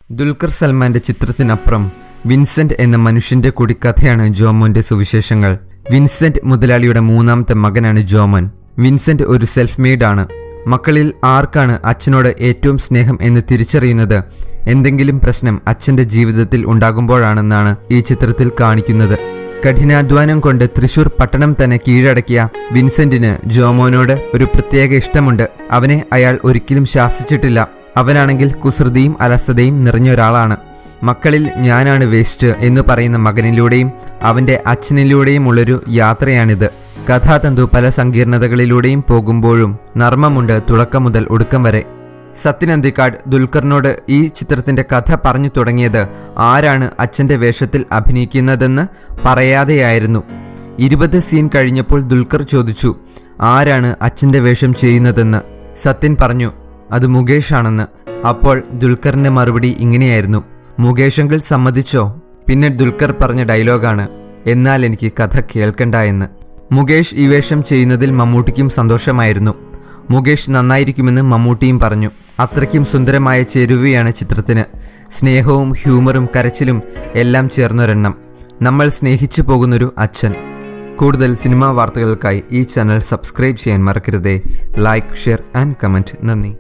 ദുൽഖർ സൽമാന്റെ ചിത്രത്തിനപ്പുറം വിൻസെന്റ് എന്ന മനുഷ്യന്റെ കൂടി കഥയാണ് ജോമോന്റെ സുവിശേഷങ്ങൾ. വിൻസെന്റ് മുതലാളിയുടെ മൂന്നാമത്തെ മകനാണ് ജോമോൻ. വിൻസെന്റ് ഒരു സെൽഫ് മെയ്ഡ് ആണ്. മക്കളിൽ ആർക്കാണ് അച്ഛനോട് ഏറ്റവും സ്നേഹം എന്ന് തിരിച്ചറിയുന്നത് എന്തെങ്കിലും പ്രശ്നം അച്ഛന്റെ ജീവിതത്തിൽ ഉണ്ടാകുമ്പോഴാണെന്നാണ് ഈ ചിത്രത്തിൽ കാണിക്കുന്നത്. കഠിനാധ്വാനം കൊണ്ട് തൃശൂർ പട്ടണം തന്നെ കീഴടക്കിയ വിൻസെന്റിന് ജോമോനോട് ഒരു പ്രത്യേക ഇഷ്ടമുണ്ട്. അവനെ അയാൾ ഒരിക്കലും ശാസിച്ചിട്ടില്ല. അവനാണെങ്കിൽ കുസൃതിയും അലസതയും നിറഞ്ഞ ഒരാളാണ്. മക്കളിൽ ഞാനാണ് വേസ്റ്റ് എന്ന് പറയുന്ന മകനിലൂടെയും അവന്റെ അച്ഛനിലൂടെയുമുള്ളൊരു യാത്രയാണിത്. കഥാതന്തു പല സങ്കീർണതകളിലൂടെയും പോകുമ്പോഴും നർമ്മമുണ്ട് തുടക്കം മുതൽ ഒടുക്കം വരെ. സത്യൻ അന്തിക്കാട് ദുൽഖറിനോട് ഈ ചിത്രത്തിന്റെ കഥ പറഞ്ഞു തുടങ്ങിയത് ആരാണ് അച്ഛന്റെ വേഷത്തിൽ അഭിനയിക്കുന്നതെന്ന് പറയാതെയായിരുന്നു. 20 സീൻ കഴിഞ്ഞപ്പോൾ ദുൽഖർ ചോദിച്ചു, ആരാണ് അച്ഛന്റെ വേഷം ചെയ്യുന്നതെന്ന്. സത്യൻ പറഞ്ഞു, അത് മുകേഷ് ആണെന്ന്. അപ്പോൾ ദുൽഖറിന്റെ മറുപടി ഇങ്ങനെയായിരുന്നു, മുകേഷെങ്കിൽ സമ്മതിച്ചോ? പിന്നെ ദുൽഖർ പറഞ്ഞ ഡയലോഗാണ്, എന്നാൽ എനിക്ക് കഥ കേൾക്കണ്ട എന്ന്. മുകേഷ് ഈ വേഷം ചെയ്യുന്നതിൽ മമ്മൂട്ടിക്കും സന്തോഷമായിരുന്നു. മുകേഷ് നന്നായിരിക്കുമെന്ന് മമ്മൂട്ടിയും പറഞ്ഞു. അത്രയ്ക്കും സുന്ദരമായ ചേരുവയാണ് ചിത്രത്തിന്. സ്നേഹവും ഹ്യൂമറും കരച്ചിലും എല്ലാം ചേർന്നൊരെണ്ണം. നമ്മൾ സ്നേഹിച്ചു പോകുന്നൊരു അച്ഛൻ. കൂടുതൽ സിനിമാ വാർത്തകൾക്കായി ഈ ചാനൽ സബ്സ്ക്രൈബ് ചെയ്യാൻ മറക്കരുതേ. Like, share and comment. നന്ദി.